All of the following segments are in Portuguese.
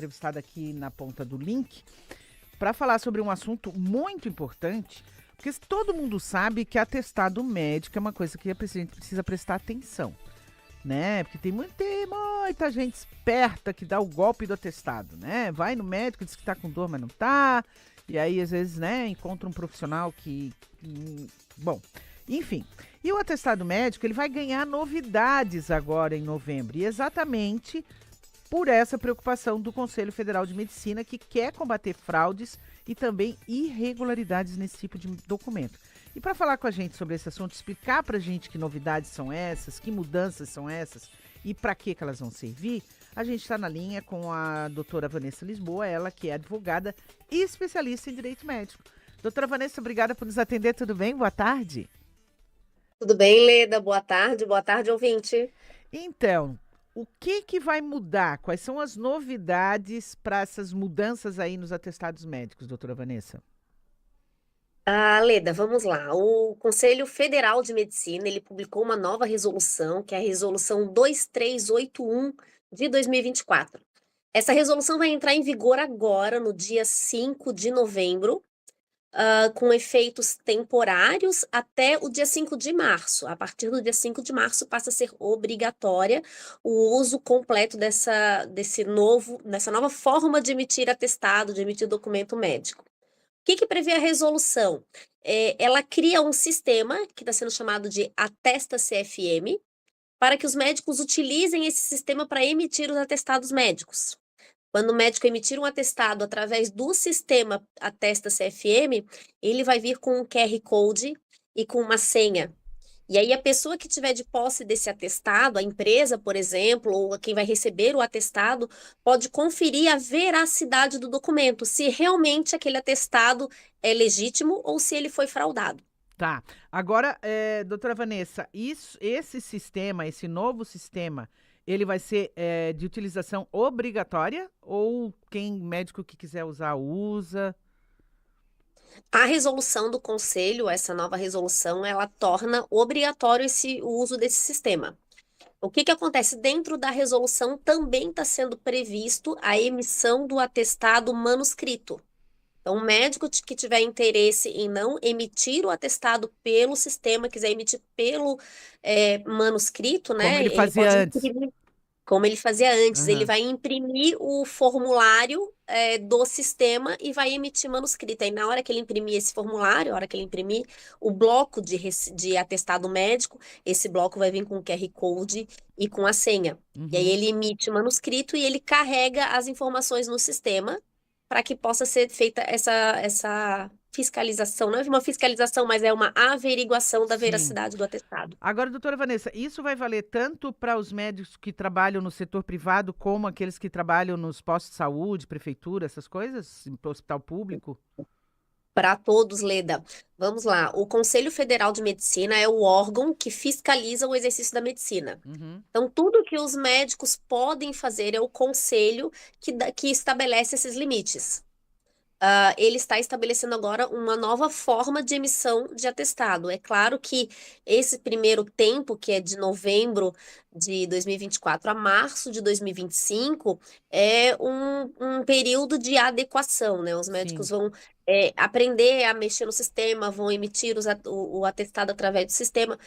Entrevistada aqui na ponta do link para falar sobre um assunto muito importante, porque todo mundo sabe que atestado médico é uma coisa que a gente precisa prestar atenção, né? Porque tem muita gente esperta que dá o golpe do atestado, né? Vai no médico, diz que tá com dor, mas não tá. E aí, às vezes, né, encontra um profissional bom, enfim. E o atestado médico, ele vai ganhar novidades agora em novembro. E exatamente por essa preocupação do Conselho Federal de Medicina, que quer combater fraudes e também irregularidades nesse tipo de documento. E para falar com a gente sobre esse assunto, explicar para a gente que novidades são essas, que mudanças são essas e para que elas vão servir, a gente está na linha com a doutora Vanessa Lisboa, ela que é advogada e especialista em direito médico. Doutora Vanessa, obrigada por nos atender, tudo bem? Boa tarde. Tudo bem, Leda? Boa tarde, ouvinte. Então, o que vai mudar? Quais são as novidades para essas mudanças aí nos atestados médicos, doutora Vanessa? Leda, vamos lá. O Conselho Federal de Medicina, ele publicou uma nova resolução, que é a Resolução 2381 de 2024. Essa resolução vai entrar em vigor agora, no dia 5 de novembro, com efeitos temporários até o dia 5 de março. A partir do dia 5 de março passa a ser obrigatória o uso completo dessa nova forma de emitir atestado, de emitir documento médico. O que prevê a resolução? Ela cria um sistema que está sendo chamado de Atesta CFM, para que os médicos utilizem esse sistema para emitir os atestados médicos. Quando o médico emitir um atestado através do sistema Atesta CFM, ele vai vir com um QR Code e com uma senha. E aí a pessoa que tiver de posse desse atestado, a empresa, por exemplo, ou quem vai receber o atestado, pode conferir a veracidade do documento, se realmente aquele atestado é legítimo ou se ele foi fraudado. Tá. Agora, doutora Vanessa, esse sistema, esse novo sistema, ele vai ser de utilização obrigatória ou quem médico que quiser usar, usa? A resolução do conselho, essa nova resolução, ela torna obrigatório o uso desse sistema. O que acontece? Dentro da resolução também está sendo previsto a emissão do atestado manuscrito. Então, o médico que tiver interesse em não emitir o atestado pelo sistema, quiser emitir pelo manuscrito, Como né? ele Ele fazia pode antes? imprimir, como ele fazia antes. Ele Aham. vai imprimir o formulário do sistema e vai emitir manuscrito. Aí, na hora que ele imprimir esse formulário, na hora que ele imprimir o bloco de atestado médico, esse bloco vai vir com o QR Code e com a senha. E aí Uhum. ele emite o manuscrito e ele carrega as informações no sistema para que possa ser feita essa fiscalização. Não é uma fiscalização, mas é uma averiguação da Sim. veracidade do atestado. Agora, doutora Vanessa, isso vai valer tanto para os médicos que trabalham no setor privado, como aqueles que trabalham nos postos de saúde, prefeitura, essas coisas, em hospital público? Para todos, Leda. Vamos lá. O Conselho Federal de Medicina é o órgão que fiscaliza o exercício da medicina. Uhum. Então, tudo que os médicos podem fazer é o conselho que estabelece esses limites. Ele está estabelecendo agora uma nova forma de emissão de atestado. É claro que esse primeiro tempo, que é de novembro de 2024 a março de 2025, é um período de adequação, né? Os médicos Sim. vão aprender a mexer no sistema, vão emitir o atestado através do sistema.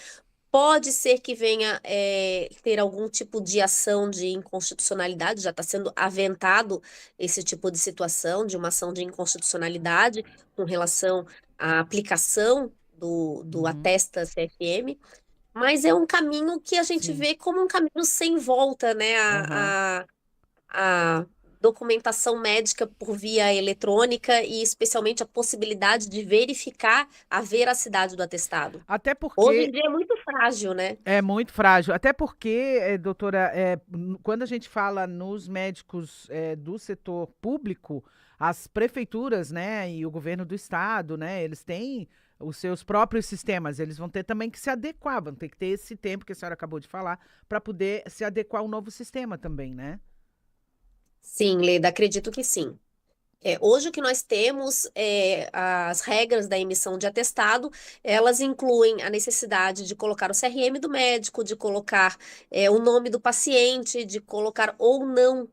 Pode ser que venha ter algum tipo de ação de inconstitucionalidade, já está sendo aventado esse tipo de situação, de uma ação de inconstitucionalidade com relação à aplicação do Uhum. Atesta CFM, mas é um caminho que a gente Sim. vê como um caminho sem volta, né? Aham. A documentação médica por via eletrônica e especialmente a possibilidade de verificar a veracidade do atestado. Até Hoje em porque dia é muito frágil, né? é muito frágil. Até porque, doutora, quando a gente fala nos médicos do setor público, as prefeituras, né, e o governo do estado, né, eles têm os seus próprios sistemas. Eles vão ter também que se adequar, vão ter que ter esse tempo que a senhora acabou de falar, para poder se adequar ao novo sistema também, né? Sim, Leda, acredito que sim. Hoje o que nós temos, as regras da emissão de atestado, elas incluem a necessidade de colocar o CRM do médico, de colocar o nome do paciente, de colocar ou não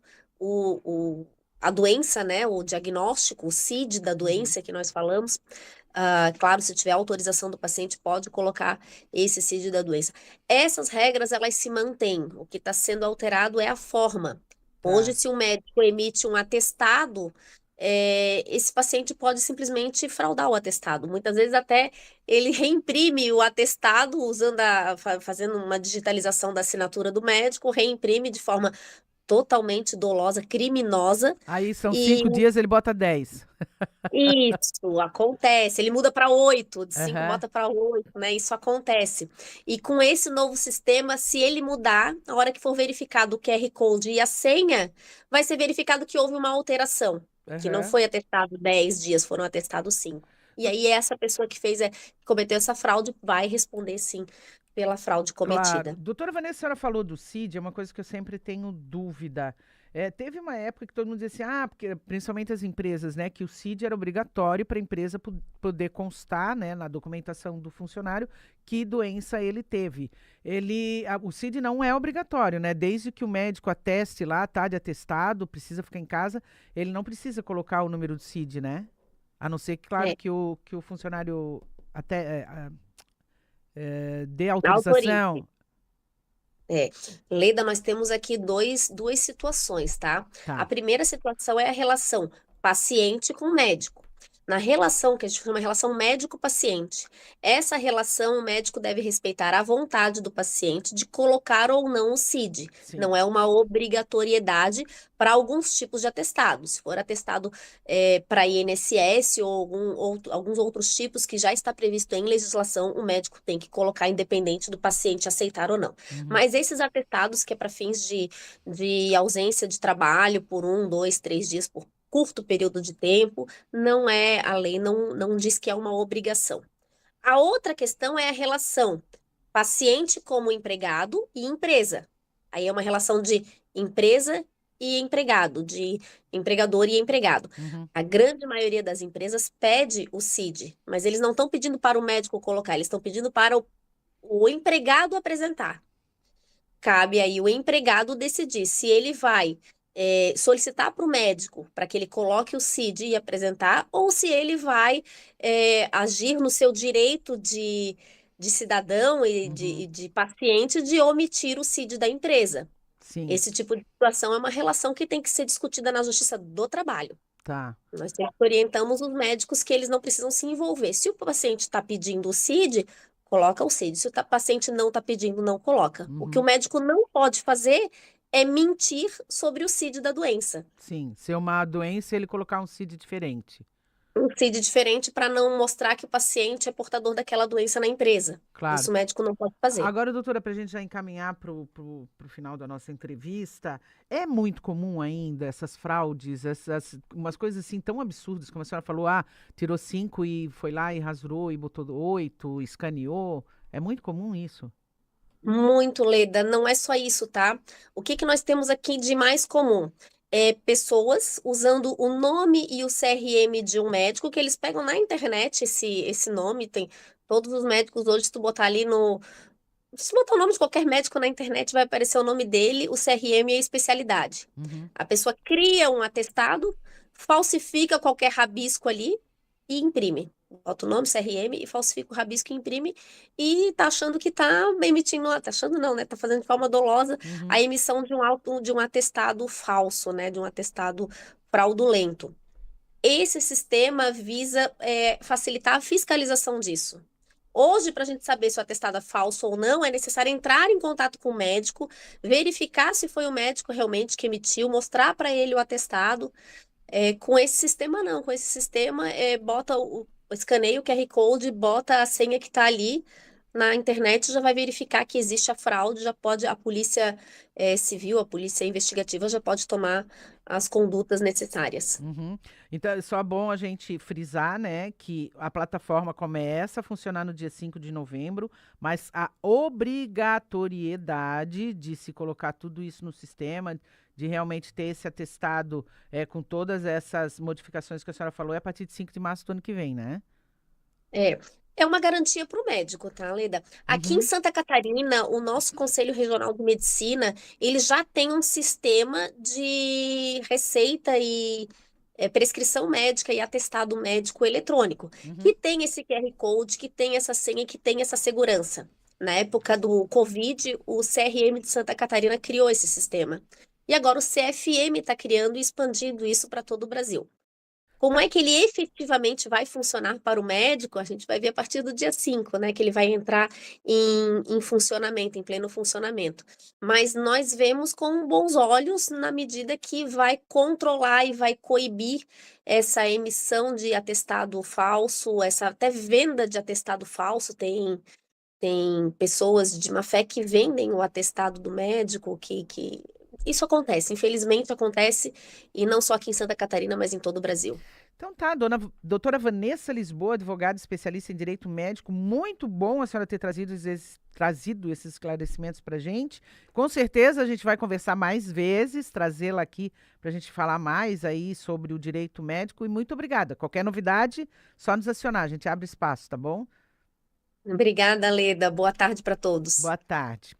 a doença, né, o diagnóstico, o CID da Uhum. doença que nós falamos. Claro, se tiver autorização do paciente, pode colocar esse CID da doença. Essas regras, elas se mantêm. O que está sendo alterado é a forma. Hoje, Tá. se um médico emite um atestado, esse paciente pode simplesmente fraudar o atestado. Muitas vezes até ele reimprime o atestado fazendo uma digitalização da assinatura do médico, reimprime de forma totalmente dolosa, criminosa. Aí são E 5 dias, ele bota 10. isso acontece. Ele muda para 8, de 5 Aham. bota para 8, né? Isso acontece. E com esse novo sistema, se ele mudar, na hora que for verificado o QR Code e a senha, vai ser verificado que houve uma alteração, que não Aham. foi atestado 10 dias, foram atestados 5. E Du- aí, essa pessoa que cometeu essa fraude vai responder sim pela fraude Claro. cometida. Doutora Vanessa, a senhora falou do CID, é uma coisa que eu sempre tenho dúvida. Teve uma época que todo mundo dizia assim, porque principalmente as empresas, né, que o CID era obrigatório para a empresa poder constar, né, na documentação do funcionário que doença ele teve. O CID não é obrigatório, né? Desde que o médico ateste lá, tá de atestado, precisa ficar em casa, ele não precisa colocar o número do CID, né? A não ser que, claro, É, que o funcionário até dê autorização. autorize. É, Leda, nós temos aqui duas situações, tá? A Tá. primeira situação é a relação paciente com médico. Na relação que a gente chama relação médico-paciente, essa relação o médico deve respeitar a vontade do paciente de colocar ou não o CID. Sim. Não é uma obrigatoriedade para alguns tipos de atestado. Se for atestado para INSS ou alguns outros tipos que já está previsto em legislação, o médico tem que colocar independente do paciente aceitar ou não. Uhum. Mas esses atestados que é para fins de ausência de trabalho por 1, 2, 3 dias, por curto período de tempo, não é, a lei não diz que é uma obrigação. A outra questão é a relação paciente como empregado e empresa. Aí é uma relação de empresa e empregado, de empregador e empregado. Uhum. A grande maioria das empresas pede o CID, mas eles não estão pedindo para o médico colocar, eles estão pedindo para o empregado apresentar. Cabe aí o empregado decidir se ele vai solicitar para o médico para que ele coloque o CID e apresentar, ou se ele vai agir no seu direito de cidadão Uhum. e de paciente de omitir o CID da empresa. Sim. Esse tipo de situação é uma relação que tem que ser discutida na Justiça do Trabalho. Tá. Nós sempre orientamos os médicos que eles não precisam se envolver. Se o paciente está pedindo o CID, coloca o CID. Se o paciente não está pedindo, não coloca. O que o Uhum. médico não pode fazer é mentir sobre o CID da doença. Sim. Se é uma doença, ele colocar um CID diferente. Um CID diferente para não mostrar que o paciente é portador daquela doença na empresa. Claro. Isso o médico não pode fazer. Agora, doutora, para a gente já encaminhar pro final da nossa entrevista, é muito comum ainda essas fraudes, umas coisas assim tão absurdas, como a senhora falou, tirou 5 e foi lá e rasurou e botou 8, escaneou. É muito comum isso. Muito, Leda. Não é só isso, tá? O que que nós temos aqui de mais comum? Pessoas usando o nome e o CRM de um médico, que eles pegam na internet esse nome. Tem todos os médicos hoje, se tu botar ali no. Se botar o nome de qualquer médico na internet, vai aparecer o nome dele, o CRM e a especialidade. Uhum. A pessoa cria um atestado, falsifica qualquer rabisco ali e imprime. Bota o nome, CRM, e falsifica o rabisco e imprime, e tá achando que tá emitindo, tá achando não, né? Tá fazendo de forma dolosa Uhum. a emissão de um atestado falso, né? De um atestado fraudulento. Esse sistema visa facilitar a fiscalização disso. Hoje, para a gente saber se o atestado é falso ou não, é necessário entrar em contato com o médico, verificar se foi o médico realmente que emitiu, mostrar para ele o atestado. Com esse sistema, não. Com esse sistema, bota escaneia o QR Code, bota a senha que está ali na internet, já vai verificar que existe a fraude, já pode, a polícia civil, a polícia investigativa já pode tomar as condutas necessárias. Uhum. Então, é só bom a gente frisar, né, que a plataforma começa a funcionar no dia 5 de novembro, mas a obrigatoriedade de se colocar tudo isso no sistema, de realmente ter esse atestado com todas essas modificações que a senhora falou, é a partir de 5 de março do ano que vem, né? É, É uma garantia para o médico, tá, Leda? Aqui em Uhum, Santa Catarina, o nosso Conselho Regional de Medicina, ele já tem um sistema de receita e prescrição médica e atestado médico eletrônico, uhum. que tem esse QR Code, que tem essa senha, que tem essa segurança. Na época do Covid, o CRM de Santa Catarina criou esse sistema. E agora o CFM está criando e expandindo isso para todo o Brasil. Como Tá. é que ele efetivamente vai funcionar para o médico? A gente vai ver a partir do dia 5, né? Que ele vai entrar em funcionamento, em pleno funcionamento. Mas nós vemos com bons olhos na medida que vai controlar e vai coibir essa emissão de atestado falso, essa até venda de atestado falso. Tem pessoas de má fé que vendem o atestado do médico, que... Isso acontece, infelizmente acontece, e não só aqui em Santa Catarina, mas em todo o Brasil. Então tá, doutora Vanessa Lisboa, advogada especialista em direito médico, muito bom a senhora ter trazido esses esclarecimentos para gente. Com certeza a gente vai conversar mais vezes, trazê-la aqui para a gente falar mais aí sobre o direito médico. E muito obrigada. Qualquer novidade, só nos acionar, a gente abre espaço, tá bom? Obrigada, Leda. Boa tarde para todos. Boa tarde.